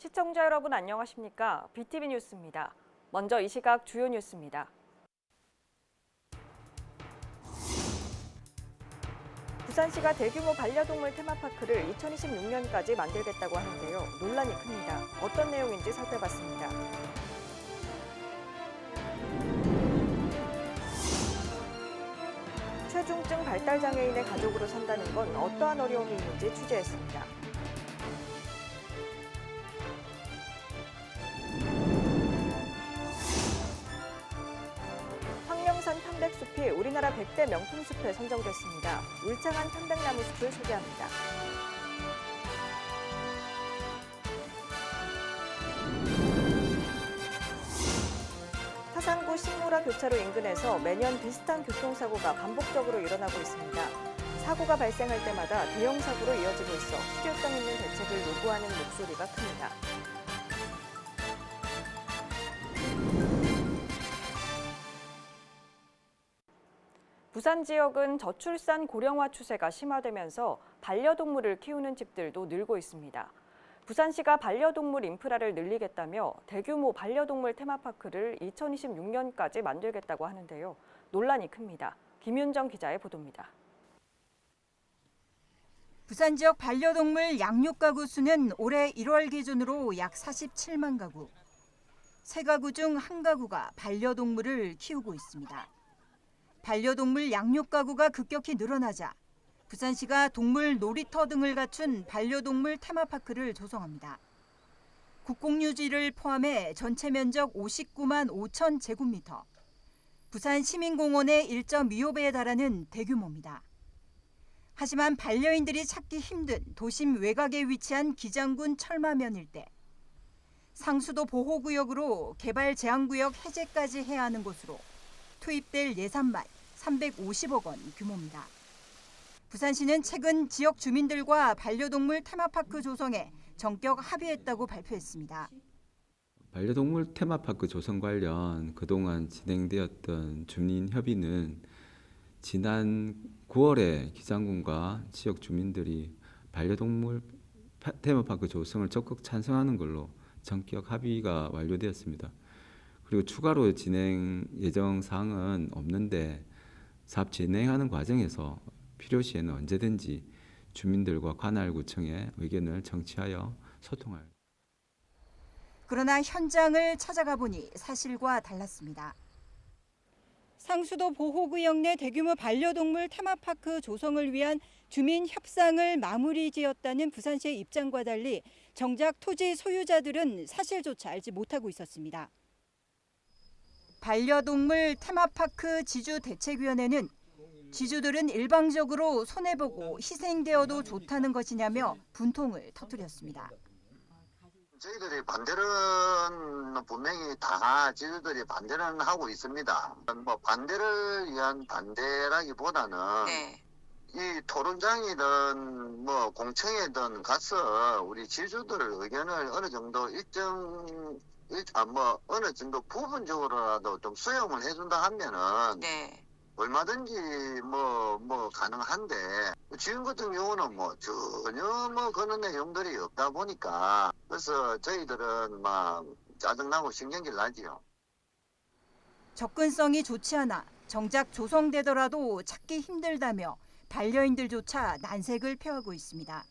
시청자 여러분 안녕하십니까? BTV 뉴스입니다. 먼저 이 시각 주요 뉴스입니다. 부산시가 대규모 반려동물 테마파크를 2026년까지 만들겠다고 하는데요. 논란이 큽니다. 어떤 내용인지 살펴봤습니다. 최중증 발달장애인의 가족으로 산다는 건 어떠한 어려움이 있는지 취재했습니다. 황령산 편백숲이 우리나라 100대 명품숲에 선정됐습니다. 울창한 편백나무 숲을 소개합니다. 타산구 신무라 교차로 인근에서 매년 비슷한 교통사고가 반복적으로 일어나고 있습니다. 사고가 발생할 때마다 대형 사고로 이어지고 있어 실효성 있는 대책을 요구하는 목소리가 큽니다. 부산 지역은 저출산 고령화 추세가 심화되면서 반려동물을 키우는 집들도 늘고 있습니다. 부산시가 반려동물 인프라를 늘리겠다며 대규모 반려동물 테마파크를 2026년까지 만들겠다고 하는데요. 논란이 큽니다. 김윤정 기자의 보도입니다. 부산 지역 반려동물 양육 가구 수는 올해 1월 기준으로 약 47만 가구. 3가구 중 1가구가 반려동물을 키우고 있습니다. 반려동물 양육 가구가 급격히 늘어나자 부산시가 동물 놀이터 등을 갖춘 반려동물 테마파크를 조성합니다. 국공유지를 포함해 전체 면적 59만 5천 제곱미터. 부산 시민공원의 1.25배에 달하는 대규모입니다. 하지만 반려인들이 찾기 힘든 도심 외곽에 위치한 기장군 철마면 일대. 상수도 보호구역으로 개발 제한구역 해제까지 해야 하는 곳으로 투입될 예산만 350억 원 규모입니다. 부산시는 최근 지역 주민들과 반려동물 테마파크 조성에 전격 합의했다고 발표했습니다. 반려동물 테마파크 조성 관련 그동안 진행되었던 주민 협의는 지난 9월에 기장군과 지역 주민들이 반려동물 테마파크 조성을 적극 찬성하는 걸로 전격 합의가 완료되었습니다. 그리고 추가로 진행 예정 사항은 없는데 사업 진행하는 과정에서 필요시에는 언제든지 주민들과 관할구청의 의견을 청취하여 소통할. 그러나 현장을 찾아가 보니 사실과 달랐습니다. 상수도 보호구역 내 대규모 반려동물 테마파크 조성을 위한 주민 협상을 마무리 지었다는 부산시의 입장과 달리 정작 토지 소유자들은 사실조차 알지 못하고 있었습니다. 반려동물 테마파크 지주대책위원회는 지주들은 일방적으로 손해보고 희생되어도 좋다는 것이냐며 분통을 터뜨렸습니다. 저희들이 반대는 분명히 다 지주들이 반대는 하고 있습니다. 뭐 반대를 위한 반대라기보다는 이 토론장이든 뭐 공청회든 가서 우리 지주들의 의견을 어느 정도 어느 정도 부분적으로라도 좀 수용을 해준다 하면은 얼마든지 뭐 가능한데 지금 같은 경우는 뭐 전혀 그런 내용들이 없다 보니까 그래서 저희들은 막 짜증나고 신경질 나지요. 접근성이 좋지 않아 정작 조성되더라도 찾기 힘들다며 반려인들조차 난색을 표하고 있습니다.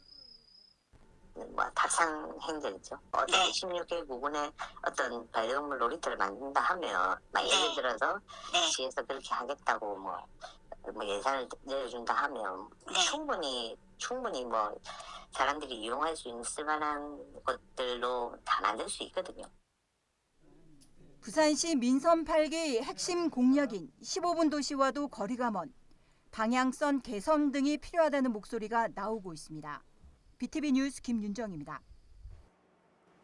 타창 행정이죠. 어떤 16개 부근에 어떤 반려동물 놀이터를 만든다 하면 예를 들어서 시에서 그렇게 하겠다고 뭐 예산을 내려준다 하면 충분히 사람들이 이용할 수 있을 만한 것들로 다 만들 수 있거든요. 부산시 민선 8기 핵심 공약인 15분 도시와도 거리가 먼 방향성 개선 등이 필요하다는 목소리가 나오고 있습니다. BTV 뉴스 김윤정입니다.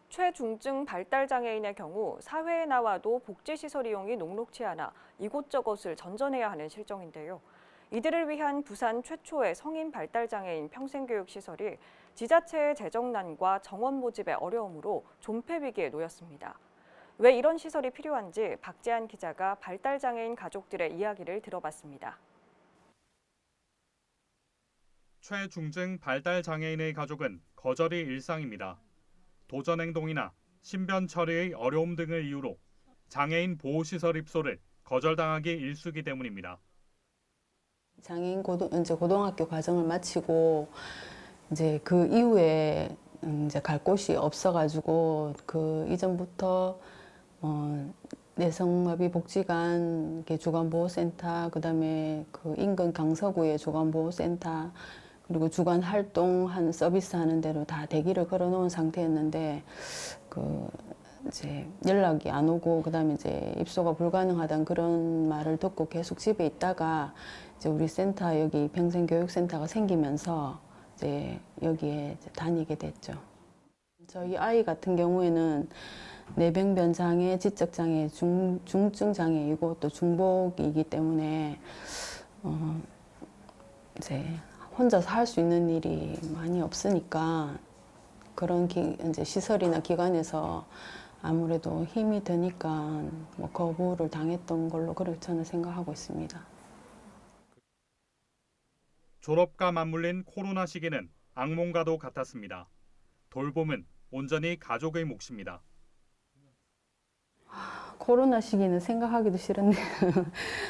최중증 발달장애인의 경우 사회에 나와도 복지시설 이용이 녹록치 않아 이곳저곳을 전전해야 하는 실정인데요. 이들을 위한 부산 최초의 성인 발달장애인 평생교육시설이 지자체의 재정난과 정원 모집의 어려움으로 존폐 위기에 놓였습니다. 왜 이런 시설이 필요한지 박재한 기자가 발달장애인 가족들의 이야기를 들어봤습니다. 최중증 발달장애인의 가족은 거절이 일상입니다. 도전 행동이나 신변 처리의 어려움 등을 이유로 장애인 보호시설 입소를 거절당하기 일쑤이기 때문입니다. 장애인 고등학교 과정을 마치고 이제 그 이후에 이제 갈 곳이 없어가지고 그 이전부터 내성마비 복지관 주간보호센터, 그다음에 그 인근 강서구의 주간보호센터, 그리고 주간 활동한 서비스 하는 대로 다 대기를 걸어놓은 상태였는데 그 이제 연락이 안 오고 그다음에 이제 입소가 불가능하다는 그런 말을 듣고 계속 집에 있다가 이제 우리 센터 여기 평생교육센터가 생기면서 이제 여기에 이제 다니게 됐죠. 저희 아이 같은 경우에는 뇌병변 장애, 지적 장애, 중증 장애이고 또 중복이기 때문에 이제 혼자서 할 수 있는 일이 많이 없으니까 그런 이제 시설이나 기관에서 아무래도 힘이 드니까 뭐 거부를 당했던 걸로 그렇게 저는 생각하고 있습니다. 졸업과 맞물린 코로나 시기는 악몽과도 같았습니다. 돌봄은 온전히 가족의 몫입니다. 코로나 시기는 생각하기도 싫은데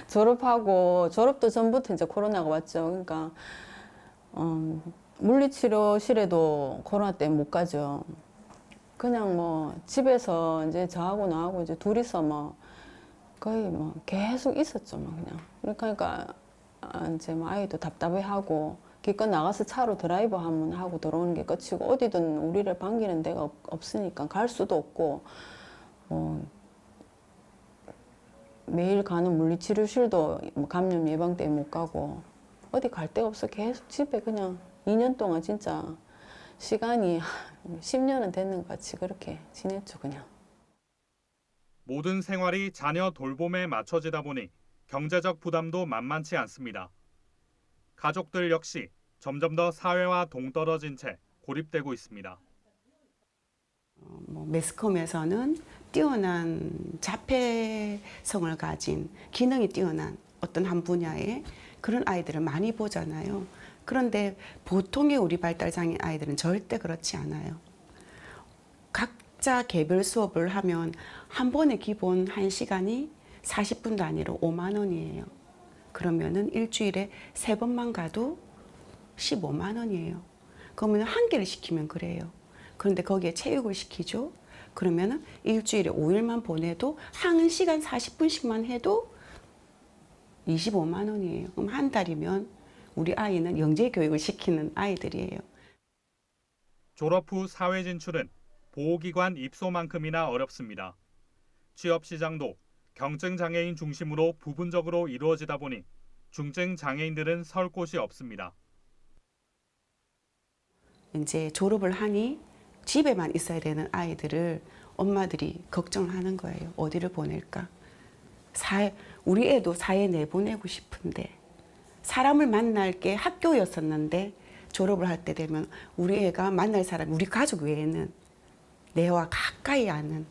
졸업도 전부터 이제 코로나가 왔죠. 그러니까 물리치료실에도 코로나 때문에 못 가죠. 그냥 뭐 집에서 이제 저하고 나하고 이제 둘이서 뭐 거의 뭐 계속 있었죠. 뭐 그냥 그러니까 이제 뭐 아이도 답답해하고 기껏 나가서 차로 드라이브 한번 하고 들어오는 게 끝이고 어디든 우리를 반기는 데가 없으니까 갈 수도 없고 매일 가는 물리치료실도 뭐 감염 예방 때문에 못 가고 어디 갈 데가 없어 계속 집에 그냥 2년 동안 진짜 시간이 10년은 됐는 것 같이 그렇게 지냈죠 그냥. 모든 생활이 자녀 돌봄에 맞춰지다 보니 경제적 부담도 만만치 않습니다. 가족들 역시 점점 더 사회와 동떨어진 채 고립되고 있습니다. 매스컴에서는 뛰어난 자폐성을 가진 기능이 뛰어난 어떤 한 분야의 그런 아이들을 많이 보잖아요. 그런데 보통의 우리 발달장애 아이들은 절대 그렇지 않아요. 각자 개별 수업을 하면 한 번에 기본 1시간이 40분 단위로 5만 원이에요. 그러면은 일주일에 3번만 가도 15만 원이에요. 그러면 한 개를 시키면 그래요. 그런데 거기에 체육을 시키죠. 그러면은 일주일에 5일만 보내도 1시간 40분씩만 해도 25만 원이에요. 그럼 한 달이면 우리 아이는 영재 교육을 시키는 아이들이에요. 졸업 후 사회 진출은 보호기관 입소만큼이나 어렵습니다. 취업 시장도 경증 장애인 중심으로 부분적으로 이루어지다 보니 중증 장애인들은 설 곳이 없습니다. 이제 졸업을 하니 집에만 있어야 되는 아이들을 엄마들이 걱정을 하는 거예요. 어디를 보낼까? 우리 애도 사회에 내보내고 싶은데 사람을 만날 게 학교였었는데 졸업을 할 때 되면 우리 애가 만날 사람, 우리 가족 외에는 내와 가까이 아는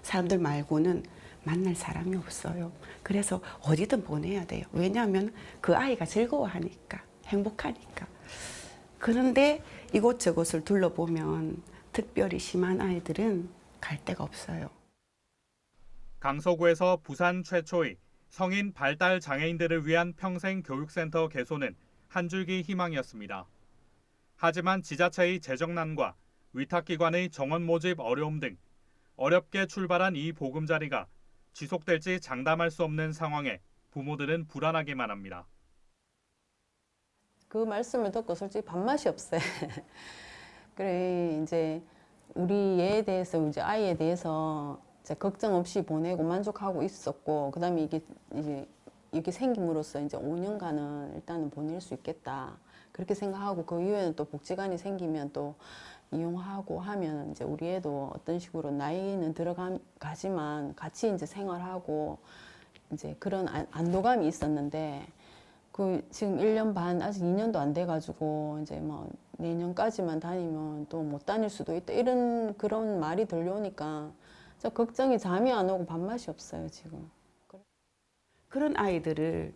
사람들 말고는 만날 사람이 없어요. 그래서 어디든 보내야 돼요. 왜냐하면 그 아이가 즐거워하니까, 행복하니까. 그런데 이곳저곳을 둘러보면 특별히 심한 아이들은 갈 데가 없어요. 강서구에서 부산 최초의 성인 발달 장애인들을 위한 평생교육센터 개소는 한 줄기 희망이었습니다. 하지만 지자체의 재정난과 위탁기관의 정원 모집 어려움 등 어렵게 출발한 이 보금자리가 지속될지 장담할 수 없는 상황에 부모들은 불안하기만 합니다. 그 말씀을 듣고 솔직히 밥맛이 없어요. 그래 이제 우리 애에 대해서 이제 아이에 대해서 이제 걱정 없이 보내고 만족하고 있었고 그다음에 이게 생김으로써 이제 5년간은 일단은 보낼 수 있겠다 그렇게 생각하고 그 이후에는 또 복지관이 생기면 또 이용하고 하면 이제 우리 애도 어떤 식으로 나이는 들어가지만 같이 이제 생활하고 이제 그런 안도감이 있었는데 그 지금 1년 반 아직 2년도 안 돼가지고 이제 뭐 내년까지만 다니면 또 못 다닐 수도 있다 이런 그런 말이 들려오니까 저 걱정이 잠이 안 오고 밥맛이 없어요 지금. 그런 아이들을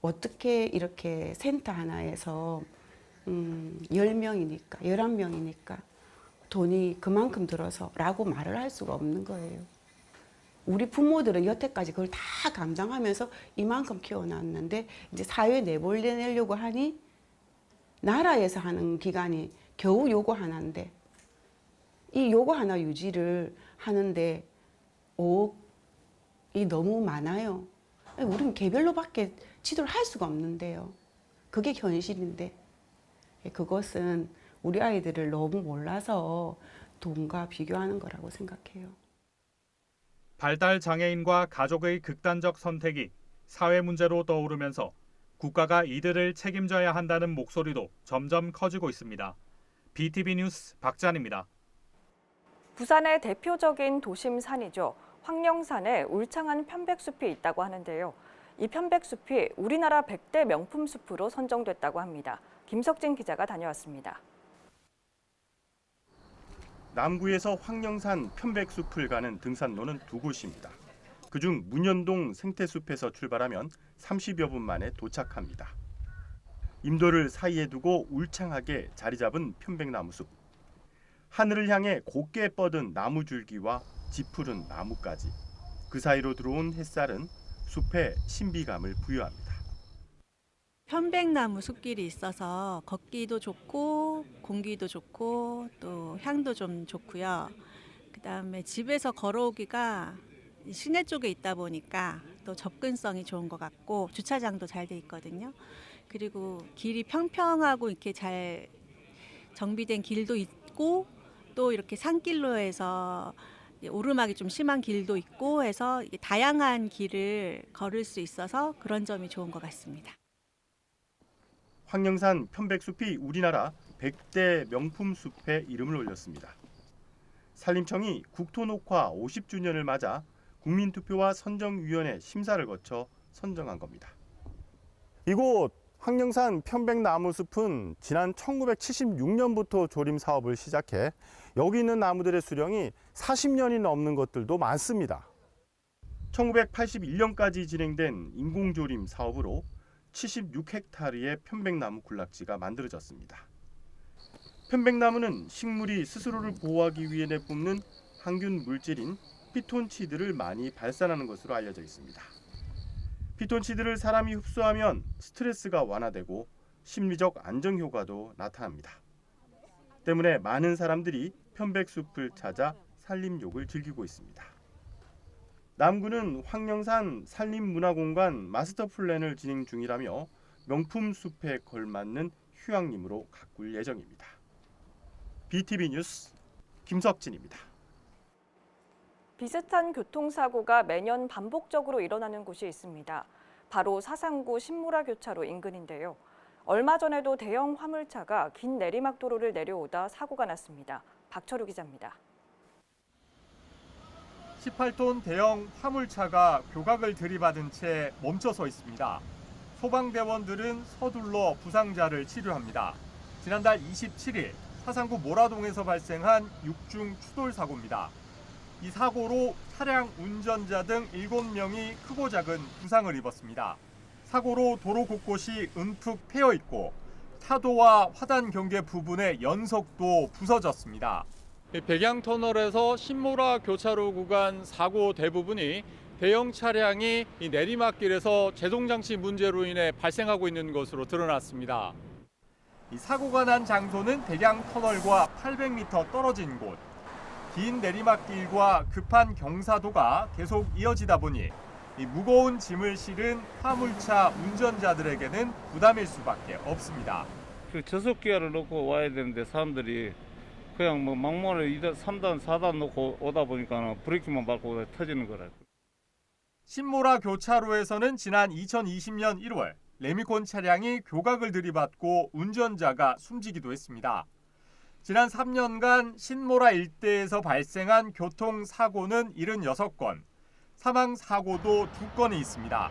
어떻게 이렇게 센터 하나에서 10명이니까 11명이니까 돈이 그만큼 들어서라고 말을 할 수가 없는 거예요. 우리 부모들은 여태까지 그걸 다 감당하면서 이만큼 키워놨는데 이제 사회에 내보내려고 하니 나라에서 하는 기간이 겨우 요거 하나인데 이 요거 하나 유지를 하는데 5억이 너무 많아요. 우리는 개별로밖에 지도를 할 수가 없는데요. 그게 현실인데 그것은 우리 아이들을 너무 몰라서 돈과 비교하는 거라고 생각해요. 발달 장애인과 가족의 극단적 선택이 사회 문제로 떠오르면서 국가가 이들을 책임져야 한다는 목소리도 점점 커지고 있습니다. BTV 뉴스 박찬입니다. 부산의 대표적인 도심 산이죠. 황령산에 울창한 편백숲이 있다고 하는데요. 이 편백숲이 우리나라 100대 명품 숲으로 선정됐다고 합니다. 김석진 기자가 다녀왔습니다. 남구에서 황령산 편백숲을 가는 등산로는 두 곳입니다. 그중 문현동 생태숲에서 출발하면 30여 분 만에 도착합니다. 임도를 사이에 두고 울창하게 자리 잡은 편백나무숲. 하늘을 향해 곱게 뻗은 나무줄기와 짙푸른 나무까지. 그 사이로 들어온 햇살은 숲에 신비감을 부여합니다. 편백나무 숲길이 있어서 걷기도 좋고 공기도 좋고 또 향도 좀 좋고요. 그다음에 집에서 걸어오기가 시내 쪽에 있다 보니까 또 접근성이 좋은 것 같고 주차장도 잘 돼 있거든요. 그리고 길이 평평하고 이렇게 잘 정비된 길도 있고 또 이렇게 산길로 해서 오르막이 좀 심한 길도 있고 해서 다양한 길을 걸을 수 있어서 그런 점이 좋은 것 같습니다. 황령산 편백숲이 우리나라 100대 명품 숲에 이름을 올렸습니다. 산림청이 국토녹화 50주년을 맞아 국민투표와 선정위원회 심사를 거쳐 선정한 겁니다. 이곳 황령산 편백나무숲은 지난 1976년부터 조림 사업을 시작해 여기 있는 나무들의 수령이 40년이 넘는 것들도 많습니다. 1981년까지 진행된 인공조림 사업으로 76헥타르의 편백나무 군락지가 만들어졌습니다. 편백나무는 식물이 스스로를 보호하기 위해 내뿜는 항균 물질인 피톤치드를 많이 발산하는 것으로 알려져 있습니다. 피톤치드를 사람이 흡수하면 스트레스가 완화되고 심리적 안정 효과도 나타납니다. 때문에 많은 사람들이 편백숲을 찾아 산림욕을 즐기고 있습니다. 남구는 황령산 산림문화공간 마스터 플랜을 진행 중이라며 명품 숲에 걸맞는 휴양림으로 가꿀 예정입니다. BTV 뉴스 김석진입니다. 비슷한 교통사고가 매년 반복적으로 일어나는 곳이 있습니다. 바로 사상구 신무라 교차로 인근인데요. 얼마 전에도 대형 화물차가 긴 내리막도로를 내려오다 사고가 났습니다. 박철우 기자입니다. 18톤 대형 화물차가 교각을 들이받은 채 멈춰서 있습니다. 소방대원들은 서둘러 부상자를 치료합니다. 지난달 27일 사상구 모라동에서 발생한 6중 추돌 사고입니다. 이 사고로 차량 운전자 등 7명이 크고 작은 부상을 입었습니다. 사고로 도로 곳곳이 움푹 패여 있고 차도와 화단 경계 부분의 연석도 부서졌습니다. 백양터널에서 신무라 교차로 구간 사고 대부분이 대형 차량이 이 내리막길에서 제동장치 문제로 인해 발생하고 있는 것으로 드러났습니다. 이 사고가 난 장소는 백양터널과 800m 떨어진 곳. 긴 내리막길과 급한 경사도가 계속 이어지다 보니 이 무거운 짐을 실은 화물차 운전자들에게는 부담일 수밖에 없습니다. 그 저속기아를 놓고 와야 되는데 사람들이 그냥 뭐 막무가내 2단, 3단, 4단 놓고 오다 보니까 브레이크만 밟고 터지는 거라. 신무라 교차로에서는 지난 2020년 1월 레미콘 차량이 교각을 들이받고 운전자가 숨지기도 했습니다. 지난 3년간 신무라 일대에서 발생한 교통사고는 76건, 사망사고도 2건이 있습니다.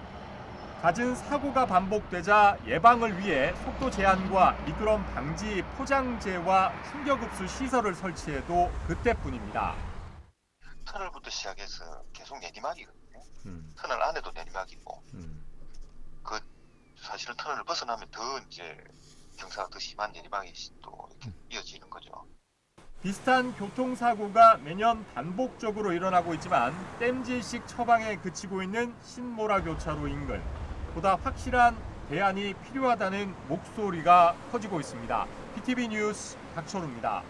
갖은 사고가 반복되자 예방을 위해 속도 제한과 미끄럼 방지 포장재와 충격흡수 시설을 설치해도 그때뿐입니다. 터널부터 시작해서 계속 내리막이거든요. 터널 안에도 내리막이고, 사실은 터널을 벗어나면 더 이제 경사가 더 심한 내리막이 또 이렇게 이어지는 거죠. 비슷한 교통사고가 매년 반복적으로 일어나고 있지만 땜질식 처방에 그치고 있는 신모라 교차로 인근. 보다 확실한 대안이 필요하다는 목소리가 커지고 있습니다. PTV 뉴스 박철우입니다.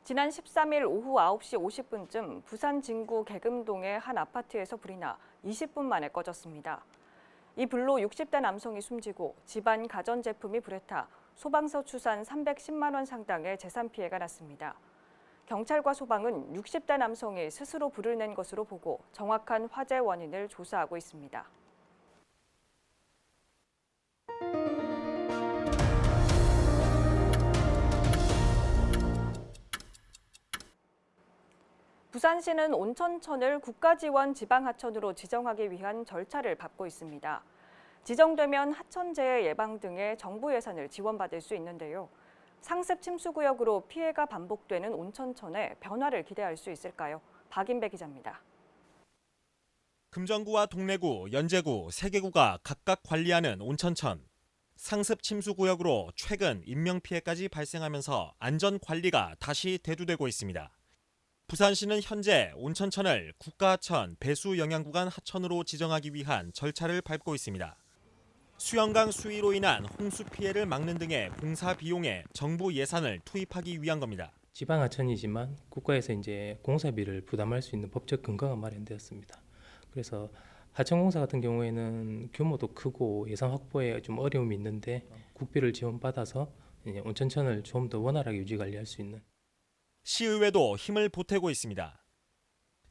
지난 13일 오후 9시 50분쯤 부산 진구 계금동의 한 아파트에서 불이 나 20분 만에 꺼졌습니다. 이 불로 60대 남성이 숨지고 집안 가전제품이 불에 타 소방서 추산 310만 원 상당의 재산 피해가 났습니다. 경찰과 소방은 60대 남성이 스스로 불을 낸 것으로 보고 정확한 화재 원인을 조사하고 있습니다. 부산시는 온천천을 국가지원 지방하천으로 지정하기 위한 절차를 밟고 있습니다. 지정되면 하천재해 예방 등의 정부 예산을 지원받을 수 있는데요. 상습 침수구역으로 피해가 반복되는 온천천에 변화를 기대할 수 있을까요? 박인배 기자입니다. 금정구와 동래구, 연제구, 3개구가 각각 관리하는 온천천. 상습 침수구역으로 최근 인명피해까지 발생하면서 안전관리가 다시 대두되고 있습니다. 부산시는 현재 온천천을 국가하천 배수영양구간 하천으로 지정하기 위한 절차를 밟고 있습니다. 수영강 수위로 인한 홍수 피해를 막는 등의 공사 비용에 정부 예산을 투입하기 위한 겁니다. 지방하천이지만 국가에서 이제 공사비를 부담할 수 있는 법적 근거가 마련되었습니다. 그래서 하천공사 같은 경우에는 규모도 크고 예산 확보에 좀 어려움이 있는데 국비를 지원받아서 온천천을 좀 더 원활하게 유지 관리할 수 있는. 시의회도 힘을 보태고 있습니다.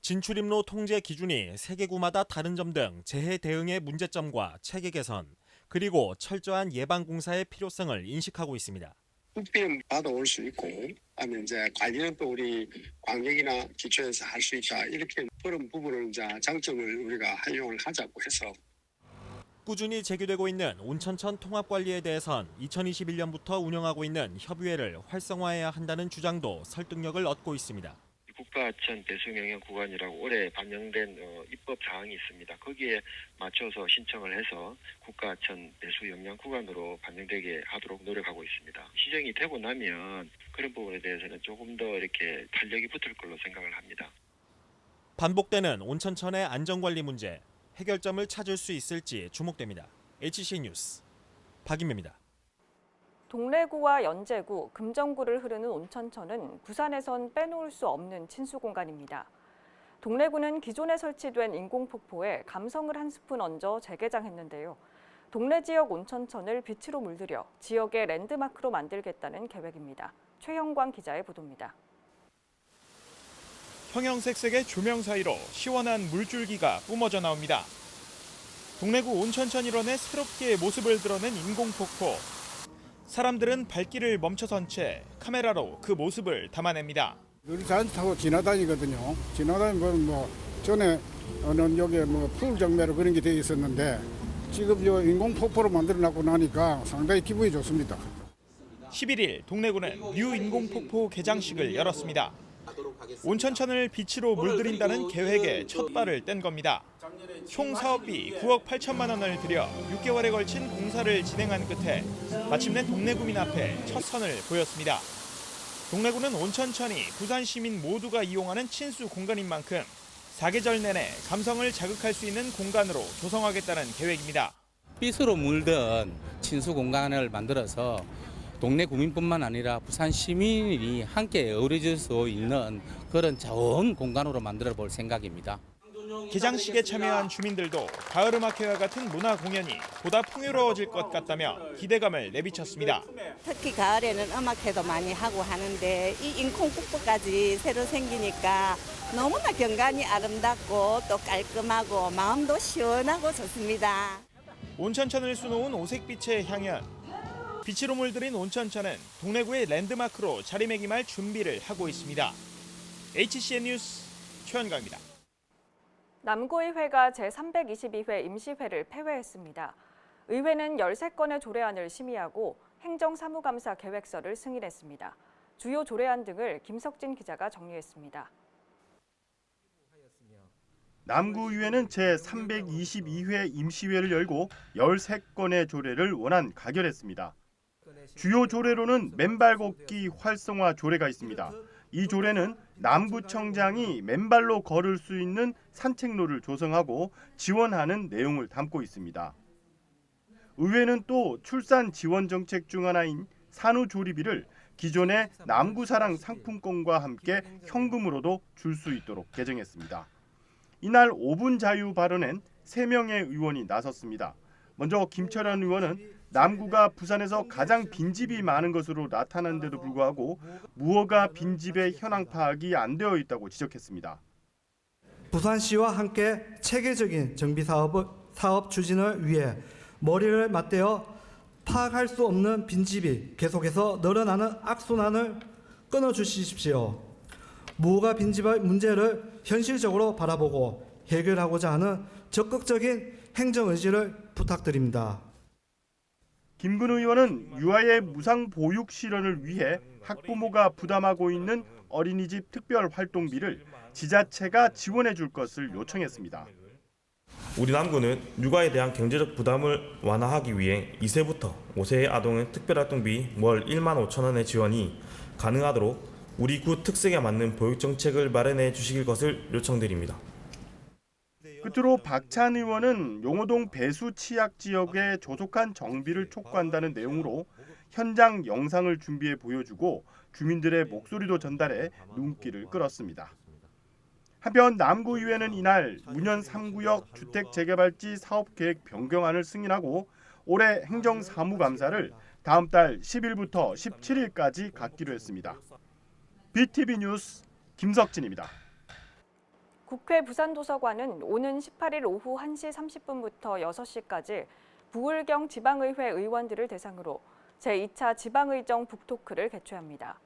진출입로 통제 기준이 3개구마다 다른 점 등 재해 대응의 문제점과 체계 개선, 그리고 철저한 예방 공사의 필요성을 인식하고 있습니다. 국비는 받아올 수 있고, 아니면 이제 관리는 또 우리 광역이나 기초에서 할 수 있다. 이렇게 그런 부분을 이제 장점을 우리가 활용을 하자고 해서. 꾸준히 제기되고 있는 온천천 통합관리에 대해선 2021년부터 운영하고 있는 협의회를 활성화해야 한다는 주장도 설득력을 얻고 있습니다. 국가하천 배수영양 구간이라고 올해 반영된 입법 사항이 있습니다. 거기에 맞춰서 신청을 해서 국가하천 배수영양 구간으로 반영되게 하도록 노력하고 있습니다. 시정이 되고 나면 그런 부분에 대해서는 조금 더 이렇게 탄력이 붙을 걸로 생각을 합니다. 반복되는 온천천의 안전관리 문제, 해결점을 찾을 수 있을지 주목됩니다. HC 뉴스 박인배입니다. 동래구와 연제구, 금정구를 흐르는 온천천은 부산에선 빼놓을 수 없는 친수 공간입니다. 동래구는 기존에 설치된 인공폭포에 감성을 한 스푼 얹어 재개장했는데요. 동래 지역 온천천을 빛으로 물들여 지역의 랜드마크로 만들겠다는 계획입니다. 최형광 기자의 보도입니다. 형형색색의 조명 사이로 시원한 물줄기가 뿜어져 나옵니다. 동래구 온천천 일원의 새롭게 모습을 드러낸 인공폭포. 사람들은 발길을 멈춰선 채 카메라로 그 모습을 담아냅니다. 늘 자주 타고 지나다니거든요. 지나다니면 전에 여기에 풀 정매로 그런 게 돼 있었는데 지금 인공 폭포로 만들어놨고 나니까 상당히 기분이 좋습니다. 11일 동래구는 뉴 인공폭포 개장식을 열었습니다. 온천천을 빛으로 물들인다는 계획에 첫 발을 뗀 겁니다. 총 사업비 9억 8천만 원을 들여 6개월에 걸친 공사를 진행한 끝에 마침내 동래구민 앞에 첫 선을 보였습니다. 동래구는 온천천이 부산 시민 모두가 이용하는 친수 공간인 만큼 사계절 내내 감성을 자극할 수 있는 공간으로 조성하겠다는 계획입니다. 빛으로 물든 친수 공간을 만들어서 동네 구민뿐만 아니라 부산 시민이 함께 어우러질 수 있는 그런 좋은 공간으로 만들어 볼 생각입니다. 개장식에 참여한 주민들도 가을음악회와 같은 문화 공연이 보다 풍요로워질 것 같다며 기대감을 내비쳤습니다. 특히 가을에는 음악회도 많이 하고 하는데 이 인공폭포까지 새로 생기니까 너무나 경관이 아름답고 또 깔끔하고 마음도 시원하고 좋습니다. 온천천을 수놓은 오색빛의 향연. 빛으로 물들인 온천천은 동래구의 랜드마크로 자리매김할 준비를 하고 있습니다. HCN 뉴스 최현강입니다. 남구의회가 제322회 임시회를 폐회했습니다. 의회는 13건의 조례안을 심의하고 행정사무감사 계획서를 승인했습니다. 주요 조례안 등을 김석진 기자가 정리했습니다. 남구의회는 제322회 임시회를 열고 13건의 조례를 원안 가결했습니다. 주요 조례로는 맨발 걷기 활성화 조례가 있습니다. 이 조례는 남구청장이 맨발로 걸을 수 있는 산책로를 조성하고 지원하는 내용을 담고 있습니다. 의회는 또 출산 지원 정책 중 하나인 산후조리비를 기존의 남구사랑 상품권과 함께 현금으로도 줄 수 있도록 개정했습니다. 이날 5분 자유 발언엔 3명의 의원이 나섰습니다. 먼저 김철현 의원은 남구가 부산에서 가장 빈집이 많은 것으로 나타났는데도 불구하고 무허가 빈집의 현황 파악이 안 되어 있다고 지적했습니다. 부산시와 함께 체계적인 정비 사업 추진을 위해 머리를 맞대어 파악할 수 없는 빈집이 계속해서 늘어나는 악순환을 끊어주십시오. 무허가 빈집의 문제를 현실적으로 바라보고 해결하고자 하는 적극적인 행정 의지를 부탁드립니다. 김근 의원은 유아의 무상 보육 실현을 위해 학부모가 부담하고 있는 어린이집 특별활동비를 지자체가 지원해 줄 것을 요청했습니다. 우리 남구는 육아에 대한 경제적 부담을 완화하기 위해 2세부터 5세의 아동의 특별활동비 월 1만 5천 원의 지원이 가능하도록 우리 구 특색에 맞는 보육정책을 마련해 주실 것을 요청드립니다. 끝으로 박찬 의원은 용호동 배수 취약 지역의 조속한 정비를 촉구한다는 내용으로 현장 영상을 준비해 보여주고 주민들의 목소리도 전달해 눈길을 끌었습니다. 한편 남구의회는 이날 문현 3구역 주택재개발지 사업계획 변경안을 승인하고 올해 행정사무감사를 다음 달 10일부터 17일까지 갖기로 했습니다. BTV 뉴스 김석진입니다. 국회 부산도서관은 오는 18일 오후 1시 30분부터 6시까지 부울경 지방의회 의원들을 대상으로 제2차 지방의정 북토크를 개최합니다.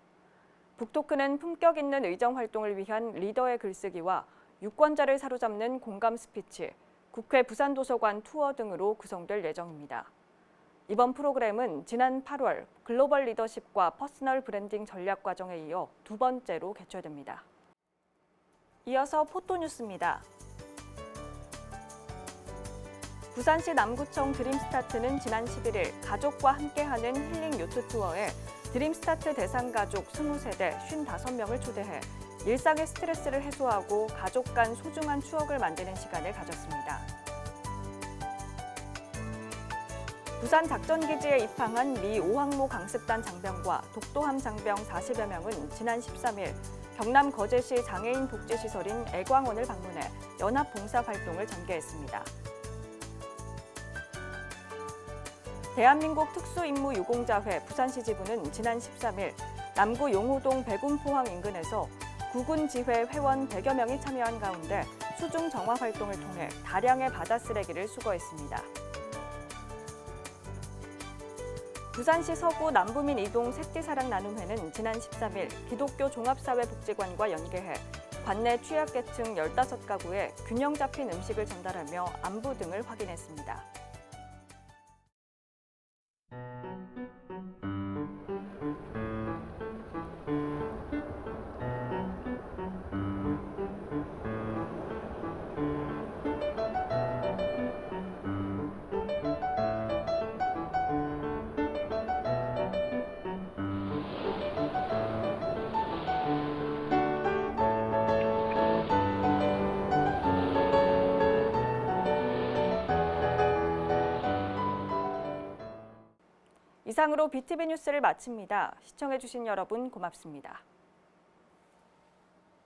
북토크는 품격 있는 의정 활동을 위한 리더의 글쓰기와 유권자를 사로잡는 공감 스피치, 국회 부산도서관 투어 등으로 구성될 예정입니다. 이번 프로그램은 지난 8월 글로벌 리더십과 퍼스널 브랜딩 전략 과정에 이어 두 번째로 개최됩니다. 이어서 포토뉴스입니다. 부산시 남구청 드림스타트는 지난 11일 가족과 함께하는 힐링 요트 투어에 드림스타트 대상 가족 20세대 55명을 초대해 일상의 스트레스를 해소하고 가족 간 소중한 추억을 만드는 시간을 가졌습니다. 부산 작전기지에 입항한 미 5항모 강습단 장병과 독도함 장병 40여 명은 지난 13일 경남 거제시 장애인 복지시설인 애광원을 방문해 연합 봉사활동을 전개했습니다. 대한민국 특수임무유공자회 부산시 지부는 지난 13일 남구 용호동 백운포항 인근에서 구군지회 회원 100여 명이 참여한 가운데 수중 정화 활동을 통해 다량의 바다 쓰레기를 수거했습니다. 부산시 서구 남부민 이동 새띠사랑 나눔회는 지난 13일 기독교 종합사회복지관과 연계해 관내 취약계층 15가구에 균형 잡힌 음식을 전달하며 안부 등을 확인했습니다. 이상으로 BTV 뉴스를 마칩니다. 시청해주신 여러분 고맙습니다.